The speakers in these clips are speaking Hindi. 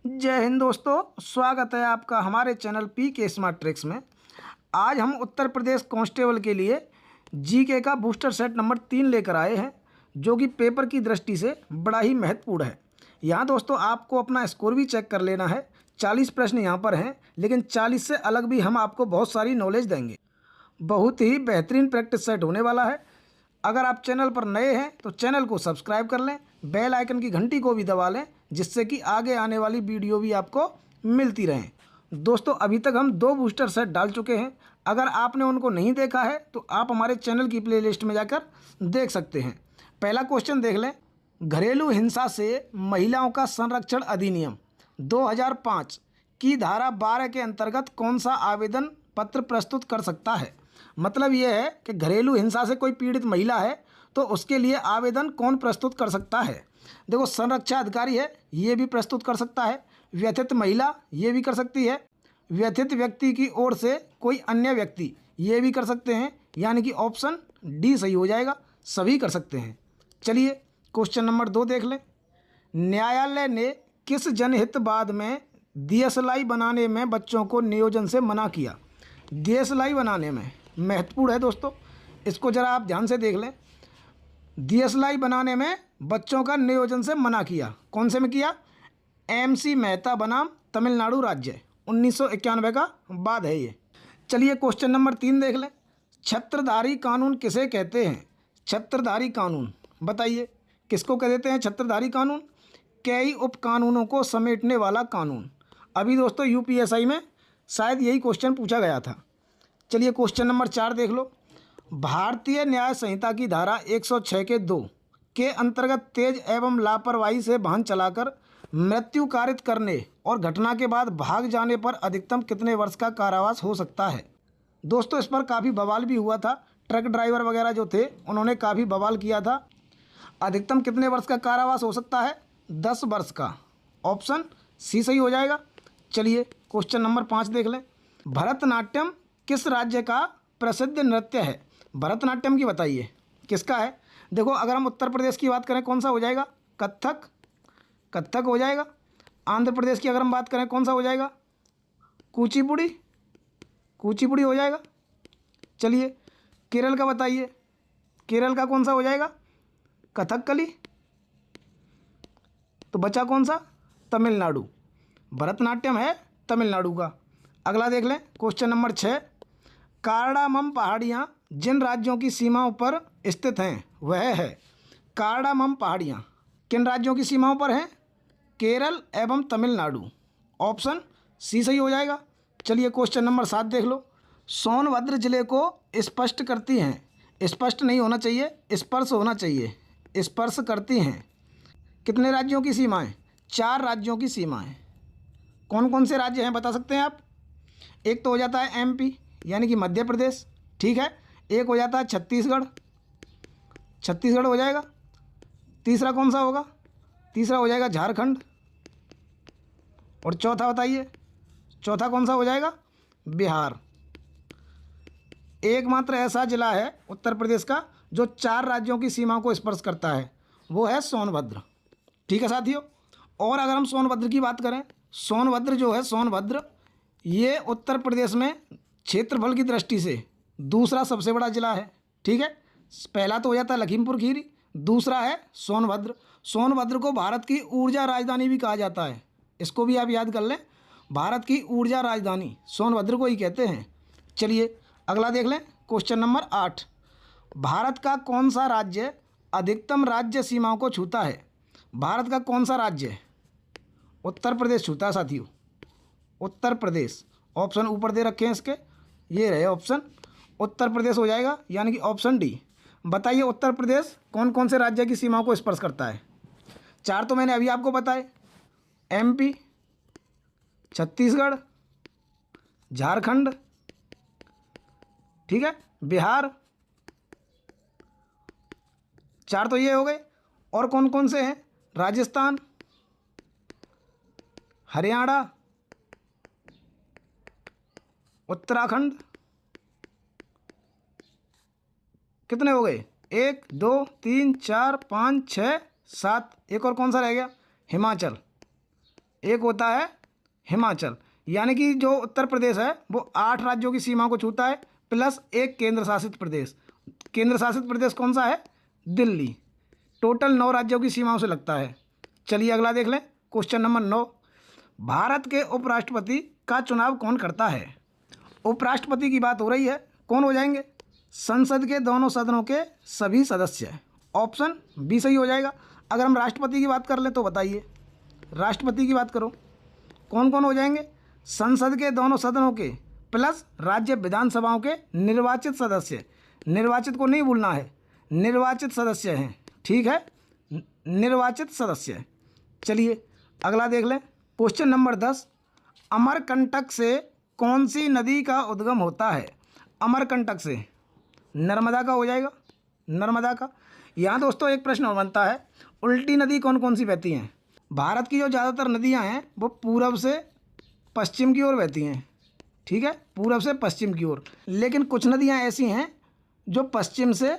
जय हिंद दोस्तों, स्वागत है आपका हमारे चैनल पी के स्मार्ट ट्रिक्स में। आज हम उत्तर प्रदेश कांस्टेबल के लिए जीके का बूस्टर सेट नंबर 3 लेकर आए हैं, जो कि पेपर की दृष्टि से बड़ा ही महत्वपूर्ण है। यहाँ दोस्तों आपको अपना स्कोर भी चेक कर लेना है। 40 प्रश्न यहाँ पर हैं, लेकिन 40 से अलग भी हम आपको बहुत सारी नॉलेज देंगे। बहुत ही बेहतरीन प्रैक्टिस सेट होने वाला है। अगर आप चैनल पर नए हैं तो चैनल को सब्सक्राइब कर लें, बेल आइकन की घंटी को भी दबा लें, जिससे कि आगे आने वाली वीडियो भी आपको मिलती रहें। दोस्तों अभी तक हम 2 बूस्टर सेट डाल चुके हैं। अगर आपने उनको नहीं देखा है तो आप हमारे चैनल की प्लेलिस्ट में जाकर देख सकते हैं। पहला क्वेश्चन देख लें। घरेलू हिंसा से महिलाओं का संरक्षण अधिनियम 2005 की धारा 12 के अंतर्गत कौन सा आवेदन पत्र प्रस्तुत कर सकता है? मतलब यह है कि घरेलू हिंसा से कोई पीड़ित महिला है तो उसके लिए आवेदन कौन प्रस्तुत कर सकता है? देखो, संरक्षा अधिकारी है, ये भी प्रस्तुत कर सकता है। व्यथित महिला ये भी कर सकती है। व्यथित व्यक्ति की ओर से कोई अन्य व्यक्ति ये भी कर सकते हैं, यानी कि ऑप्शन डी सही हो जाएगा, सभी कर सकते हैं। चलिए क्वेश्चन नंबर 2 देख लें। न्यायालय ने किस जनहितवाद में दियसलाई बनाने में बच्चों को नियोजन से मना किया? दियसलाई बनाने में महत्वपूर्ण है दोस्तों, इसको ज़रा आप ध्यान से देख लें। दियसलाई बनाने में बच्चों का नियोजन से मना किया, कौन से में किया? MC मेहता बनाम तमिलनाडु राज्य, 1991 का बाद है ये। चलिए क्वेश्चन नंबर 3 देख लें। छत्रधारी कानून किसे कहते हैं? छत्रधारी कानून बताइए किसको कह देते हैं? छत्रधारी कानून कई उप कानूनों को समेटने वाला कानून। अभी दोस्तों UPSI में शायद यही क्वेश्चन पूछा गया था। चलिए क्वेश्चन नंबर 4 देख लो। भारतीय न्याय संहिता की धारा 106 के 2 के अंतर्गत तेज एवं लापरवाही से वाहन चलाकर मृत्यु कारित करने और घटना के बाद भाग जाने पर अधिकतम कितने वर्ष का कारावास हो सकता है? दोस्तों इस पर काफ़ी बवाल भी हुआ था। ट्रक ड्राइवर वगैरह जो थे उन्होंने काफ़ी बवाल किया था। अधिकतम कितने वर्ष का कारावास हो सकता है? 10 वर्ष का। ऑप्शन सी सही हो जाएगा। चलिए क्वेश्चन नंबर 5 देख लें। भरतनाट्यम किस राज्य का प्रसिद्ध नृत्य है? भरतनाट्यम की बताइए किसका है? देखो, अगर हम उत्तर प्रदेश की बात करें कौन सा हो जाएगा? कथक, कथक हो जाएगा। आंध्र प्रदेश की अगर हम बात करें कौन सा हो जाएगा? कुचिपुड़ी, कुचिपुड़ी हो जाएगा। चलिए केरल का बताइए, केरल का कौन सा हो जाएगा? कथकली। तो बचा कौन सा? तमिलनाडु। भरतनाट्यम है तमिलनाडु का। अगला देख लें क्वेश्चन नंबर 6। कार्डामम पहाड़ियाँ जिन राज्यों की सीमाओं पर स्थित हैं वह है। कार्डामम पहाड़ियाँ किन राज्यों की सीमाओं पर हैं? केरल एवं तमिलनाडु। ऑप्शन सी सही हो जाएगा। चलिए क्वेश्चन नंबर 7 देख लो। सोनभद्र जिले को स्पष्ट करती हैं, स्पष्ट नहीं होना चाहिए, स्पर्श होना चाहिए, स्पर्श करती हैं कितने राज्यों की सीमाएं? 4 राज्यों की सीमाएं। कौन कौन से राज्य हैं बता सकते हैं आप? एक तो हो जाता है MP यानी कि मध्य प्रदेश, ठीक है। एक हो जाता है छत्तीसगढ़, छत्तीसगढ़ हो जाएगा। तीसरा कौन सा होगा? तीसरा हो जाएगा झारखंड। और चौथा बताइए, चौथा कौन सा हो जाएगा? बिहार। एकमात्र ऐसा जिला है उत्तर प्रदेश का जो 4 राज्यों की सीमाओं को स्पर्श करता है, वो है सोनभद्र। ठीक है साथियों। और अगर हम सोनभद्र की बात करें, सोनभद्र जो है, सोनभद्र ये उत्तर प्रदेश में क्षेत्रफल की दृष्टि से दूसरा सबसे बड़ा जिला है, ठीक है। पहला तो हो जाता है लखीमपुर खीरी, दूसरा है सोनभद्र। सोनभद्र को भारत की ऊर्जा राजधानी भी कहा जाता है, इसको भी आप याद कर लें। भारत की ऊर्जा राजधानी सोनभद्र को ही कहते हैं। चलिए अगला देख लें क्वेश्चन नंबर 8। भारत का कौन सा राज्य अधिकतम राज्य सीमाओं को छूता है? भारत का कौन सा राज्य? उत्तर प्रदेश छूता है साथियों, उत्तर प्रदेश। ऑप्शन ऊपर दे रखे हैं इसके, ये रहे ऑप्शन, उत्तर प्रदेश हो जाएगा, यानी कि ऑप्शन डी। बताइए उत्तर प्रदेश कौन कौन से राज्य की सीमाओं को स्पर्श करता है? 4 तो मैंने अभी आपको बताए, MP, छत्तीसगढ़, झारखंड, ठीक है, बिहार। 4 तो ये हो गए। और कौन कौन से हैं? राजस्थान, हरियाणा, उत्तराखंड। कितने हो गए? 1 2 3 4 5 6 7। एक और कौन सा रह गया? हिमाचल। एक होता है हिमाचल। यानी कि जो उत्तर प्रदेश है वो 8 राज्यों की सीमा को छूता है प्लस एक केंद्र शासित प्रदेश। केंद्र शासित प्रदेश कौन सा है? दिल्ली। टोटल 9 राज्यों की सीमाओं से लगता है। चलिए अगला देख लें। क्वेश्चन नंबर 9, भारत के उपराष्ट्रपति का चुनाव कौन करता है? उपराष्ट्रपति की बात हो रही है, कौन हो जाएंगे? संसद के दोनों सदनों के सभी सदस्य। ऑप्शन बी सही हो जाएगा। अगर हम राष्ट्रपति की बात कर लें तो बताइए, राष्ट्रपति की बात करो, कौन कौन हो जाएंगे? संसद के दोनों सदनों के प्लस राज्य विधानसभाओं के निर्वाचित सदस्य। निर्वाचित को नहीं भूलना है, निर्वाचित सदस्य हैं, ठीक है, निर्वाचित सदस्य। चलिए अगला देख लें। क्वेश्चन नंबर 10, अमरकंटक से कौन सी नदी का उद्गम होता है? अमरकंटक से नर्मदा का हो जाएगा, नर्मदा का। यहाँ दोस्तों एक प्रश्न और बनता है, उल्टी नदी कौन कौन सी बहती हैं? भारत की जो ज़्यादातर नदियाँ हैं वो पूरब से पश्चिम की ओर बहती हैं, ठीक है, पूरब से पश्चिम की ओर। लेकिन कुछ नदियाँ ऐसी हैं जो पश्चिम से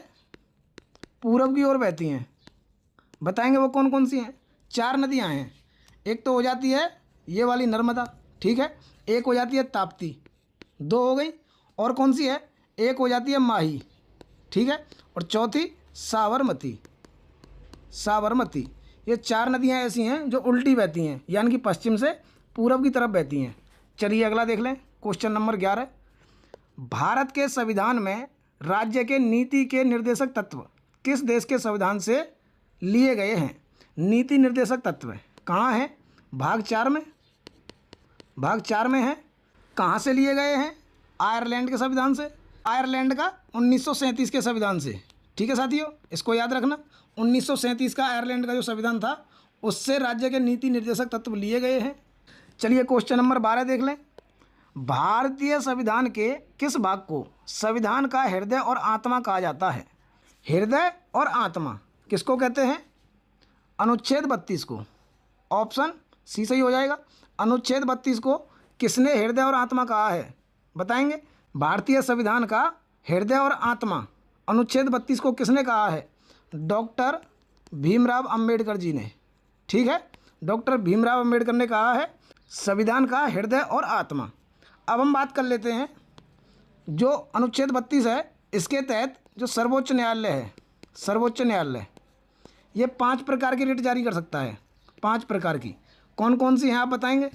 पूरब की ओर बहती हैं। बताएंगे वो कौन कौन सी हैं? 4 नदियाँ हैं। एक तो हो जाती है ये वाली नर्मदा, ठीक है, एक हो जाती है ताप्ती, 2 हो गई, और कौन सी है? एक हो जाती है माही, ठीक है, और चौथी साबरमती। साबरमती, ये 4 नदियाँ ऐसी हैं जो उल्टी बहती हैं, यानी कि पश्चिम से पूरब की तरफ बहती हैं। चलिए अगला देख लें। क्वेश्चन नंबर 11, भारत के संविधान में राज्य के नीति के निर्देशक तत्व किस देश के संविधान से लिए गए हैं? नीति निर्देशक तत्व कहाँ हैं? भाग 4 में, भाग 4 में है। कहाँ से लिए गए हैं? आयरलैंड के संविधान से, आयरलैंड का 1937 के संविधान से, ठीक है साथियों, इसको याद रखना। 1937 का आयरलैंड का जो संविधान था उससे राज्य के नीति निर्देशक तत्व लिए गए हैं। चलिए क्वेश्चन नंबर 12 देख लें। भारतीय संविधान के किस भाग को संविधान का हृदय और आत्मा कहा जाता है? हृदय और आत्मा किसको कहते हैं? अनुच्छेद 32 को। ऑप्शन सी सही हो जाएगा। अनुच्छेद 32 को किसने हृदय और आत्मा कहा है? बताएंगे। भारतीय संविधान का हृदय और आत्मा अनुच्छेद 32 को किसने कहा है? डॉक्टर भीमराव अंबेडकर जी ने, ठीक है, डॉक्टर भीमराव अंबेडकर ने कहा है संविधान का हृदय और आत्मा। अब हम बात कर लेते हैं जो अनुच्छेद 32 है, इसके तहत जो सर्वोच्च न्यायालय है, सर्वोच्च न्यायालय ये 5 प्रकार की रिट जारी कर सकता है। 5 प्रकार की कौन कौन सी हैं आप बताएंगे?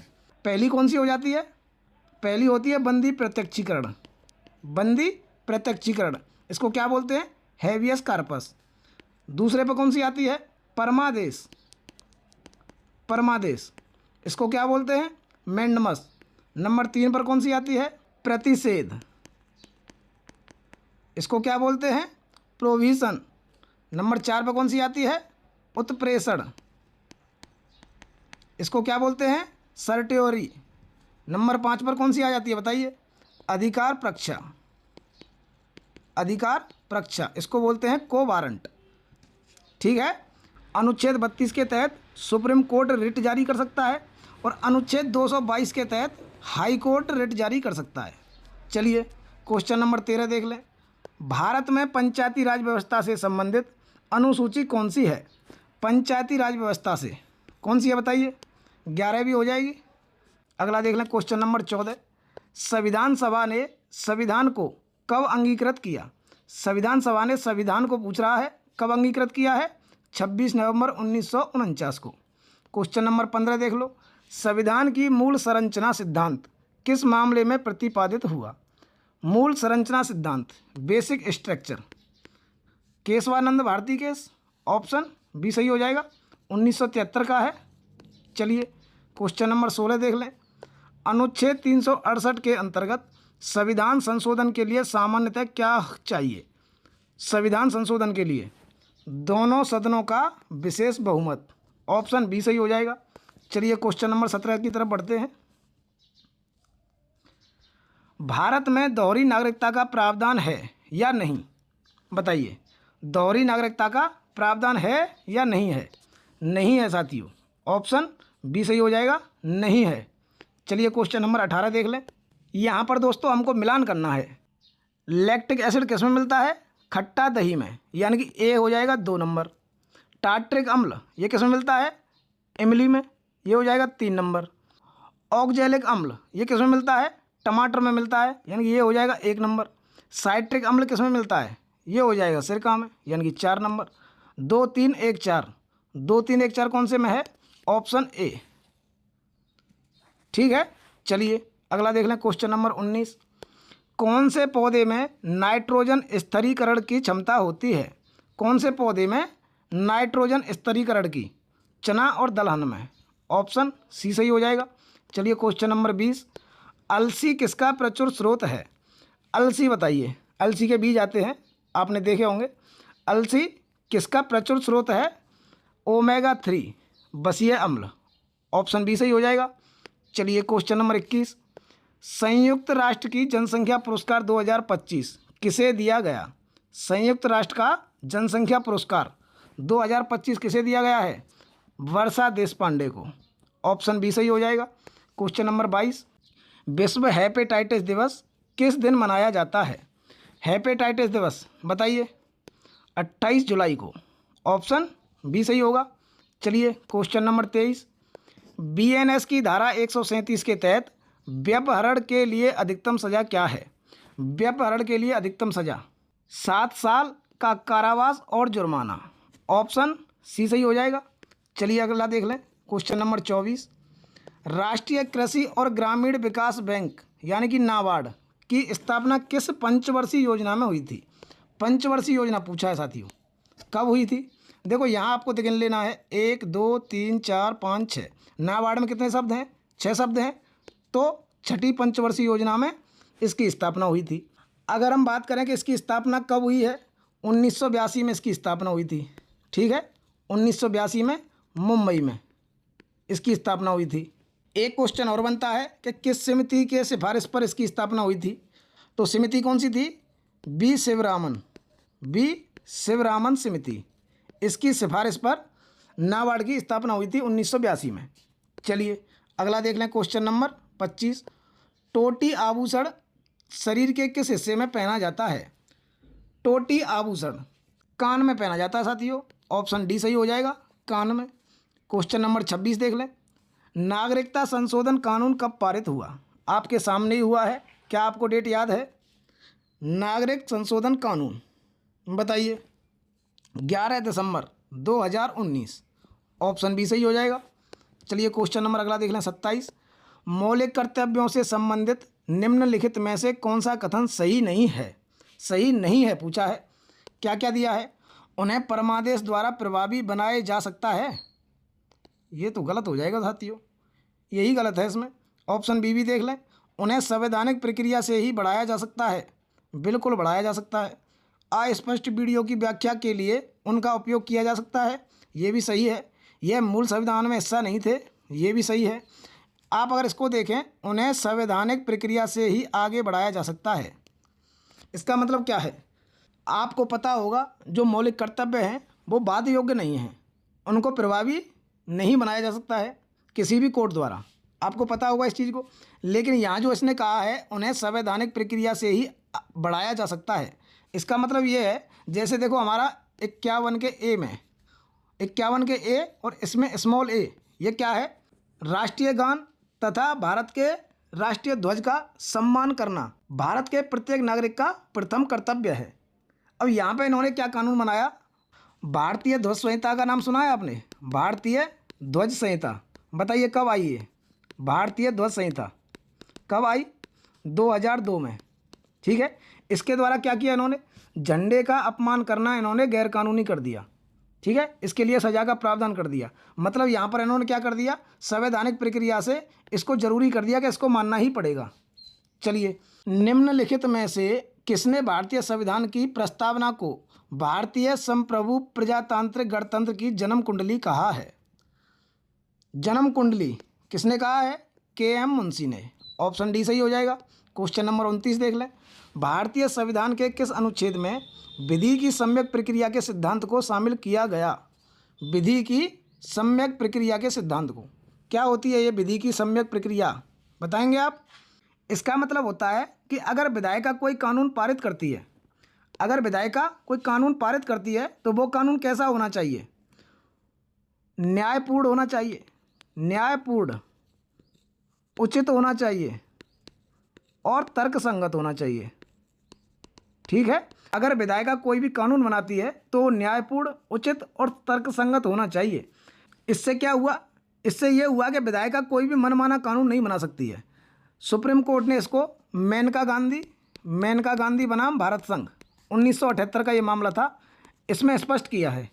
पहली कौन सी हो जाती है? पहली होती है बंदी प्रत्यक्षीकरण। बंदी प्रत्यक्षीकरण, इसको क्या बोलते हैं? Habeas corpus. दूसरे पर कौन सी आती है? परमादेश। परमादेश, इसको क्या बोलते हैं? मैंडमस। नंबर 3 पर कौन सी आती है? प्रतिषेध, इसको क्या बोलते हैं? प्रोविजन। नंबर 4 पर कौन सी आती है? उत्प्रेषण, इसको क्या बोलते हैं? सर्ट्योरी। नंबर 5 पर कौन सी आ जाती है बताइए? अधिकार प्रक्षा। अधिकार प्रक्षा, इसको बोलते हैं को वारंट, ठीक है। अनुच्छेद 32 के तहत सुप्रीम कोर्ट रिट जारी कर सकता है और अनुच्छेद 222 के तहत हाई कोर्ट रिट जारी कर सकता है। चलिए क्वेश्चन नंबर 13 देख लें। भारत में पंचायती राज व्यवस्था से संबंधित अनुसूची कौन सी है? पंचायती राज व्यवस्था से कौन सी है बताइए? 11 भी हो जाएगी। अगला देख लें क्वेश्चन नंबर 14, संविधान सभा ने संविधान को कब अंगीकृत किया? संविधान सभा ने संविधान को पूछ रहा है, कब अंगीकृत किया है? 26 नवंबर 1949 को। क्वेश्चन नंबर 15 देख लो, संविधान की मूल संरचना सिद्धांत किस मामले में प्रतिपादित हुआ? मूल संरचना सिद्धांत, basic structure, Keshavananda Bharati case. Option B सही हो जाएगा, 1973 का है। चलिए क्वेश्चन नंबर 16 देख लें। अनुच्छेद 368 के अंतर्गत संविधान संशोधन के लिए सामान्यतः क्या चाहिए? संविधान संशोधन के लिए दोनों सदनों का विशेष बहुमत। ऑप्शन बी सही हो जाएगा। चलिए क्वेश्चन नंबर 17 की तरफ बढ़ते हैं। भारत में दोहरी नागरिकता का प्रावधान है या नहीं? बताइए, दोहरी नागरिकता का प्रावधान है या नहीं है? नहीं है साथियों, ऑप्शन बी सही हो जाएगा, नहीं है। चलिए क्वेश्चन नंबर 18 देख लें। यहाँ पर दोस्तों हमको मिलान करना है। लैक्टिक एसिड किस में मिलता है? खट्टा दही में, यानी कि ए हो जाएगा 2 नंबर। टार्ट्रिक अम्ल ये किस में मिलता है? इमली में, ये हो जाएगा 3 नंबर। ऑक्जेलिक अम्ल ये किस में मिलता है? टमाटर में मिलता है, यानी कि ये हो जाएगा 1 नंबर। साइट्रिक अम्ल किस में मिलता है? ये हो जाएगा सिरका में, यानी कि 4 नंबर। 2 3 1 4, 2 3 1 4 कौन से में है? Option A. ठीक है, चलिए अगला देख लें। क्वेश्चन नंबर 19, कौन से पौधे में नाइट्रोजन स्थिरीकरण की क्षमता होती है? कौन से पौधे में नाइट्रोजन स्थिरीकरण की? चना और दलहन में। ऑप्शन सी सही हो जाएगा। चलिए क्वेश्चन नंबर 20, अलसी किसका प्रचुर स्रोत है? अलसी बताइए, अलसी के बीज आते हैं, आपने देखे होंगे। अलसी किसका प्रचुर स्रोत है? ओमेगा 3 बसीय अम्ल। ऑप्शन बी सही हो जाएगा। चलिए क्वेश्चन नंबर 21, संयुक्त राष्ट्र की जनसंख्या पुरस्कार 2025 किसे दिया गया? संयुक्त राष्ट्र का जनसंख्या पुरस्कार 2025 किसे दिया गया है? वर्षा देशपांडे को। ऑप्शन बी सही हो जाएगा। क्वेश्चन नंबर 22, विश्व हेपेटाइटिस दिवस किस दिन मनाया जाता है? हेपेटाइटिस दिवस बताइए। 28 जुलाई को। ऑप्शन बी सही होगा। चलिए क्वेश्चन नंबर 23, बीएनएस की धारा 137 के तहत व्यपहरण के लिए अधिकतम सज़ा क्या है? व्यपहरण के लिए अधिकतम सज़ा 7 साल का कारावास और जुर्माना। ऑप्शन सी सही हो जाएगा। चलिए अगला देख लें। क्वेश्चन नंबर 24, राष्ट्रीय कृषि और ग्रामीण विकास बैंक यानी कि नाबार्ड की स्थापना किस पंचवर्षीय योजना में हुई थी? पंचवर्षीय योजना पूछा है साथियों, कब हुई थी? देखो यहाँ आपको गिन लेना है, 1 2 3 4 5 6। नाबार्ड में कितने शब्द हैं? 6 शब्द हैं। तो छठी पंचवर्षीय योजना में इसकी स्थापना हुई थी। अगर हम बात करें कि इसकी स्थापना कब हुई है, 1982 में इसकी स्थापना हुई थी। ठीक है, 1982 में मुंबई में इसकी स्थापना हुई थी। एक क्वेश्चन और बनता है कि किस समिति के सिफारिश पर इसकी स्थापना हुई थी? तो समिति कौन सी थी? बी शिवरामन समिति, इसकी सिफारिश पर नाबार्ड की स्थापना हुई थी 1982 में। चलिए अगला देख लें। क्वेश्चन नंबर 25, टोटी आभूषण शरीर के किस हिस्से में पहना जाता है? टोटी आभूषण कान में पहना जाता है साथियों। ऑप्शन डी सही हो जाएगा, कान में। क्वेश्चन नंबर 26 देख लें। नागरिकता संशोधन कानून कब पारित हुआ? आपके सामने ही हुआ है, क्या आपको डेट याद है? नागरिक संशोधन कानून बताइए। 11 दिसंबर 2019। ऑप्शन बी सही हो जाएगा। चलिए क्वेश्चन नंबर अगला देख लें। 27, मौलिक कर्तव्यों से संबंधित निम्नलिखित में से कौन सा कथन सही नहीं है? सही नहीं है पूछा है। क्या क्या दिया है? उन्हें परमादेश द्वारा प्रभावी बनाया जा सकता है। ये तो गलत हो जाएगा साथियों, यही गलत है इसमें। ऑप्शन बी भी देख लें। उन्हें संवैधानिक प्रक्रिया से ही बढ़ाया जा सकता है। बिल्कुल बढ़ाया जा सकता है। अस्पष्ट वीडियो की व्याख्या के लिए उनका उपयोग किया जा सकता है। ये भी सही है। यह मूल संविधान में हिस्सा नहीं थे। ये भी सही है। आप अगर इसको देखें, उन्हें संवैधानिक प्रक्रिया से ही आगे बढ़ाया जा सकता है। इसका मतलब क्या है? आपको पता होगा जो मौलिक कर्तव्य हैं वो बाध्य योग्य नहीं हैं, उनको प्रभावी नहीं बनाया जा सकता है किसी भी कोर्ट द्वारा। आपको पता होगा इस चीज़ को। लेकिन यहाँ जो इसने कहा है उन्हें संवैधानिक प्रक्रिया से ही बढ़ाया जा सकता है, इसका मतलब ये है, जैसे देखो हमारा 51 के ए में 51 के ए और इसमें स्मॉल ए, ये क्या है? राष्ट्रीय गान तथा भारत के राष्ट्रीय ध्वज का सम्मान करना भारत के प्रत्येक नागरिक का प्रथम कर्तव्य है। अब यहाँ पे इन्होंने क्या कानून बनाया? भारतीय ध्वज संहिता का नाम सुना है आपने? भारतीय ध्वज संहिता बताइए कब आई है? भारतीय ध्वज संहिता कब आई? 2002 में। ठीक है, इसके द्वारा क्या किया इन्होंने? झंडे का अपमान करना इन्होंने गैरकानूनी कर दिया। ठीक है, इसके लिए सजा का प्रावधान कर दिया। मतलब यहाँ पर इन्होंने क्या कर दिया? संवैधानिक प्रक्रिया से इसको जरूरी कर दिया कि इसको मानना ही पड़ेगा। चलिए, निम्नलिखित में से किसने भारतीय संविधान की प्रस्तावना को भारतीय संप्रभु प्रजातांत्रिक गणतंत्र की जन्म कुंडली कहा है? जन्म कुंडली किसने कहा है? के.एम. मुंशी ने। ऑप्शन डी सही हो जाएगा। क्वेश्चन नंबर 29 देख लें। भारतीय संविधान के किस अनुच्छेद में विधि की सम्यक प्रक्रिया के सिद्धांत को शामिल किया गया? विधि की सम्यक प्रक्रिया के सिद्धांत को, क्या होती है ये विधि की सम्यक प्रक्रिया? बताएंगे आप? इसका मतलब होता है कि अगर विधायिका कोई कानून पारित करती है, अगर विधायिका कोई कानून पारित करती है तो वो कानून कैसा होना चाहिए? न्यायपूर्ण होना चाहिए। न्यायपूर्ण, उचित होना चाहिए और तर्कसंगत होना चाहिए। ठीक है, अगर विधायिका कोई भी कानून बनाती है तो वो न्यायपूर्ण, उचित और तर्कसंगत होना चाहिए। इससे क्या हुआ, इससे ये हुआ कि विधायिका कोई भी मनमाना कानून नहीं बना सकती है। सुप्रीम कोर्ट ने इसको मेनका गांधी बनाम भारत संघ 1978 का ये मामला था, इसमें स्पष्ट किया है।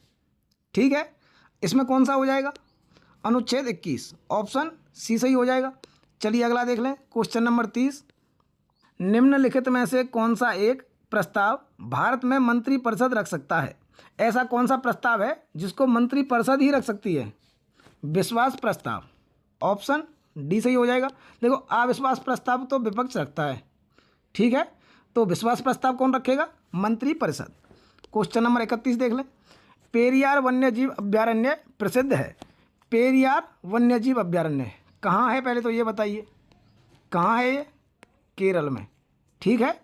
ठीक है, इसमें कौन सा हो जाएगा, अनुच्छेद 21 ऑप्शन सी सही हो जाएगा। चलिए अगला देख लें, क्वेश्चन नंबर 30, निम्नलिखित में से कौन सा एक प्रस्ताव भारत में मंत्रिपरिषद रख सकता है? ऐसा कौन सा प्रस्ताव है जिसको मंत्रिपरिषद ही रख सकती है? विश्वास प्रस्ताव, ऑप्शन डी सही हो जाएगा। देखो, अविश्वास प्रस्ताव तो विपक्ष रखता है। ठीक है, तो विश्वास प्रस्ताव कौन रखेगा? मंत्रिपरिषद। क्वेश्चन नंबर 31 देख लें, पेरियार वन्यजीव अभ्यारण्य प्रसिद्ध है। पेरियार वन्यजीव अभ्यारण्य कहाँ है, पहले तो ये बताइए, कहाँ है ये? केरल में। ठीक है,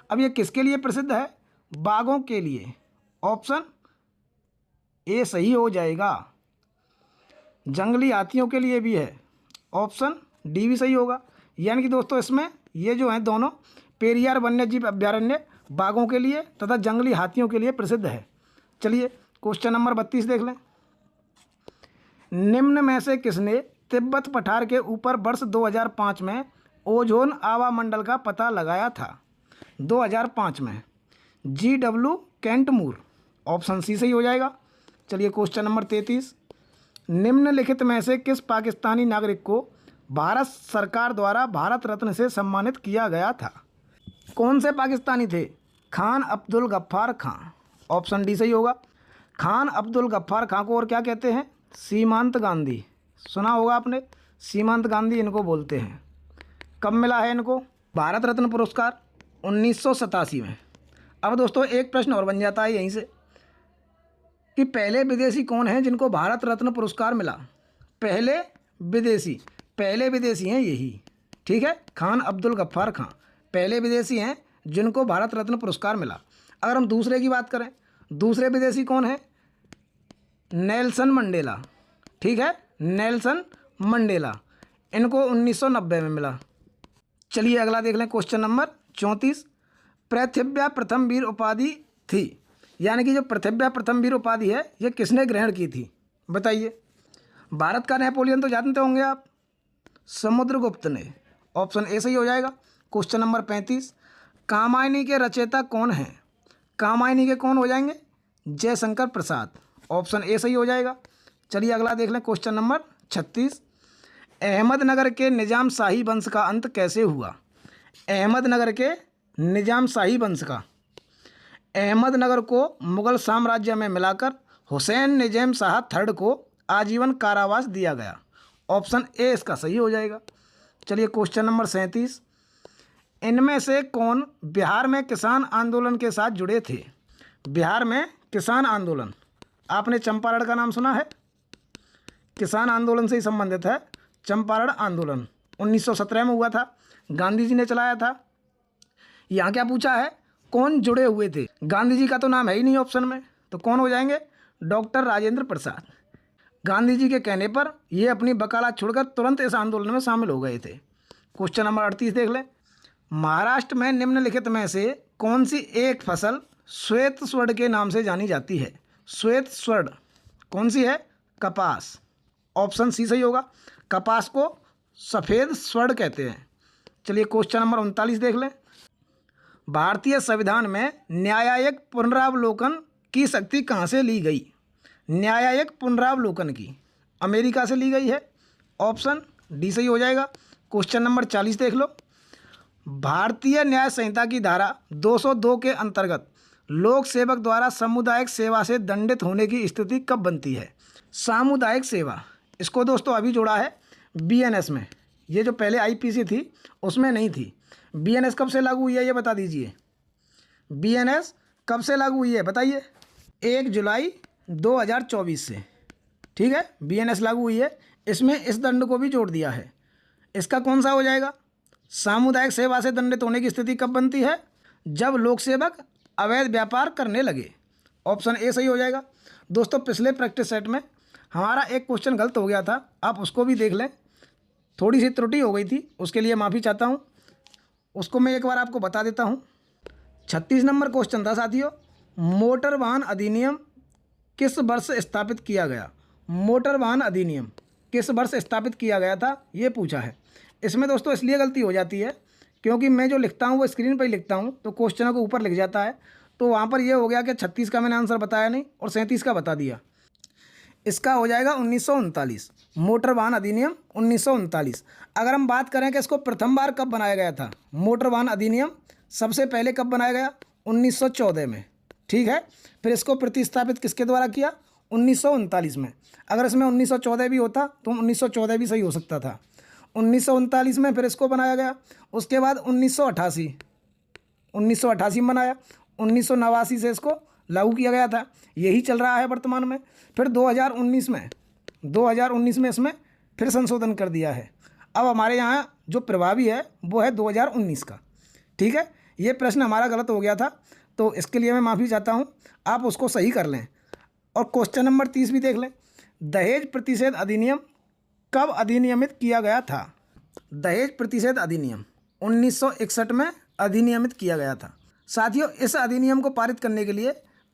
अब ये किसके लिए प्रसिद्ध है? बाघों के लिए। ऑप्शन ए सही हो जाएगा। जंगली हाथियों के लिए भी है, ऑप्शन डी भी सही होगा। यानी कि दोस्तों इसमें ये जो है दोनों, पेरियार वन्यजीव अभ्यारण्य बाघों के लिए तथा जंगली हाथियों के लिए प्रसिद्ध है। चलिए क्वेश्चन नंबर 32 देख लें, निम्न में से किसने तिब्बत पठार के ऊपर वर्ष 2005 में ओजोन आवामंडल का पता लगाया था? 2005 में GW केंटमूर, ऑप्शन सी सही हो जाएगा। चलिए क्वेश्चन नंबर 33, निम्नलिखित में से किस पाकिस्तानी नागरिक को भारत सरकार द्वारा भारत रत्न से सम्मानित किया गया था? कौन से पाकिस्तानी थे? खान अब्दुल गफ्फार खां, ऑप्शन डी सही होगा। खान अब्दुल गफ्फार खां को और क्या कहते हैं? सीमांत गांधी, सुना होगा आपने, सीमांत गांधी इनको बोलते हैं। कब मिला है इनको भारत रत्न पुरस्कार? 1987 में। अब दोस्तों एक प्रश्न और बन जाता है यहीं से कि पहले विदेशी कौन हैं जिनको भारत रत्न पुरस्कार मिला? पहले विदेशी हैं यही। ठीक है, खान अब्दुल गफ्फार खां पहले विदेशी हैं जिनको भारत रत्न पुरस्कार मिला। अगर हम दूसरे की बात करें, दूसरे विदेशी कौन है? Nelson Mandela. ठीक है, नेल्सन मंडेला, इनको 1990 में मिला। चलिए अगला देख लें, क्वेश्चन नंबर 34, पृथिव्या प्रथम वीर उपाधि थी, यानी कि जो पृथिव्या प्रथम वीर उपाधि है ये किसने ग्रहण की थी? बताइए। भारत का नेपोलियन तो जानते होंगे आप, समुद्रगुप्त ने, ऑप्शन ए सही हो जाएगा। क्वेश्चन नंबर 35, कामायनी के रचयिता कौन हैं? कामायनी के कौन हो जाएंगे? जयशंकर प्रसाद, ऑप्शन ए सही हो जाएगा। चलिए अगला देख लें, क्वेश्चन नंबर 36, अहमदनगर के निजाम शाही वंश का अंत कैसे हुआ? अहमदनगर के निजाम शाही वंश का, अहमदनगर को मुगल साम्राज्य में मिलाकर हुसैन निजाम शाह थर्ड को आजीवन कारावास दिया गया। ऑप्शन ए इसका सही हो जाएगा। चलिए क्वेश्चन नंबर 37, इनमें से कौन बिहार में किसान आंदोलन के साथ जुड़े थे? बिहार में किसान आंदोलन, आपने चंपारण का नाम सुना है? किसान आंदोलन से ही संबंधित है। चंपारण आंदोलन 1917 में हुआ था, गांधी जी ने चलाया था। यहाँ क्या पूछा है? कौन जुड़े हुए थे? गांधी जी का तो नाम है ही नहीं ऑप्शन में, तो कौन हो जाएंगे? डॉक्टर राजेंद्र प्रसाद। गांधी जी के कहने पर ये अपनी वकालत छोड़कर तुरंत इस आंदोलन में शामिल हो गए थे। क्वेश्चन नंबर 38 देख लें, महाराष्ट्र में निम्नलिखित में से कौन सी एक फसल श्वेत स्वर्ण के नाम से जानी जाती है? श्वेत स्वर्ण कौन सी है? कपास, ऑप्शन सी सही होगा। कपास को सफ़ेद स्वर्ण कहते हैं। चलिए क्वेश्चन नंबर 39 देख लें, भारतीय संविधान में न्यायिक पुनरावलोकन की शक्ति कहाँ से ली गई? न्यायिक पुनरावलोकन की अमेरिका से ली गई है, ऑप्शन डी सही हो जाएगा। क्वेश्चन नंबर 40 देख लो, भारतीय न्याय संहिता की धारा 202 के अंतर्गत लोक सेवक द्वारा सामुदायिक सेवा से दंडित होने की स्थिति कब बनती है? सामुदायिक सेवा, इसको दोस्तों अभी जोड़ा है बीएनएस में, ये जो पहले आईपीसी थी उसमें नहीं थी। बीएनएस कब से लागू हुई है ये बता दीजिए। बीएनएस कब से लागू हुई है बताइए? 1 जुलाई 2024 से। ठीक है, बीएनएस लागू हुई है, इसमें इस दंड को भी जोड़ दिया है। इसका कौन सा हो जाएगा? सामुदायिक सेवा से दंडित होने की स्थिति कब बनती है? जब लोक सेवक अवैध व्यापार करने लगे। ऑप्शन ए सही हो जाएगा। दोस्तों पिछले प्रैक्टिस सेट में हमारा एक क्वेश्चन गलत हो गया था, आप उसको भी देख लें। थोड़ी सी त्रुटि हो गई थी, उसके लिए माफ़ी चाहता हूँ। उसको मैं एक बार आपको बता देता हूँ। 36 नंबर क्वेश्चन था साथियों, मोटर वाहन अधिनियम किस वर्ष स्थापित किया गया? मोटर वाहन अधिनियम किस वर्ष स्थापित किया गया था, ये पूछा है। इसमें दोस्तों इसलिए गलती हो जाती है क्योंकि मैं जो लिखता हूँ वो स्क्रीन पर ही लिखता हूँ, तो क्वेश्चनों को ऊपर लिख जाता है, तो वहाँ पर ये हो गया कि 36 का मैंने आंसर बताया नहीं और 37 का बता दिया। इसका हो जाएगा 1939, मोटर वाहन अधिनियम 1939। अगर हम बात करें कि इसको प्रथम बार कब बनाया गया था, मोटर वाहन अधिनियम सबसे पहले कब बनाया गया? 1914 में, ठीक है। फिर इसको प्रतिस्थापित किसके द्वारा किया? 1939 में। अगर इसमें 1914 भी होता तो 1914 भी सही हो सकता था। 1939 में फिर इसको बनाया गया। उसके बाद 1988 में बनाया। 1989 से इसको लागू किया गया था, यही चल रहा है वर्तमान में। फिर 2019 में इसमें फिर संशोधन कर दिया है। अब हमारे यहाँ जो प्रभावी है वो है 2019 का, ठीक है। ये प्रश्न हमारा गलत हो गया था, तो इसके लिए मैं माफ़ी चाहता हूँ, आप उसको सही कर लें। और क्वेश्चन नंबर 30 भी देख लें, दहेज प्रतिषेध अधिनियम कब अधिनियमित किया गया था? दहेज प्रतिषेध अधिनियम 1961 में अधिनियमित किया गया था। साथियों, इस अधिनियम को पारित करने के लिए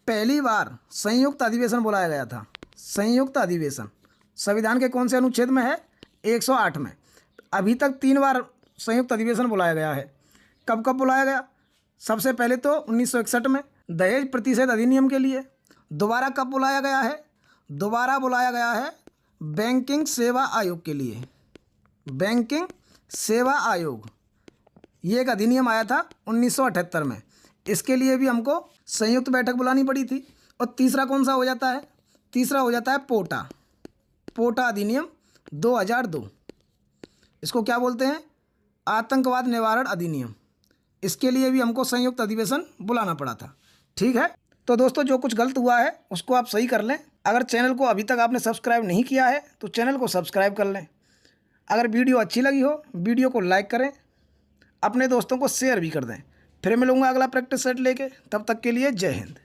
पहली बार संयुक्त अधिवेशन बुलाया गया था। संयुक्त अधिवेशन संविधान के कौन से अनुच्छेद में है? 108 में। अभी तक 3 बार संयुक्त अधिवेशन बुलाया गया है। कब कब बुलाया गया? सबसे पहले तो 1961 में दहेज प्रतिषेध अधिनियम के लिए। दोबारा कब बुलाया गया है? दोबारा बुलाया गया है बैंकिंग सेवा आयोग के लिए। बैंकिंग सेवा आयोग, ये एक अधिनियम आया था 1978 में। इसके लिए भी हमको संयुक्त बैठक बुलानी पड़ी थी। और तीसरा कौन सा हो जाता है? तीसरा हो जाता है पोटा अधिनियम 2002। इसको क्या बोलते हैं? आतंकवाद निवारण अधिनियम। इसके लिए भी हमको संयुक्त अधिवेशन बुलाना पड़ा था, ठीक है। तो दोस्तों, जो कुछ गलत हुआ है उसको आप सही कर लें। अगर चैनल को अभी तक आपने सब्सक्राइब नहीं किया है तो चैनल को सब्सक्राइब कर लें। अगर वीडियो अच्छी लगी हो, वीडियो को लाइक करें, अपने दोस्तों को शेयर भी कर दें। फिर मिलूंगा अगला प्रैक्टिस सेट लेके, तब तक के लिए जय हिंद।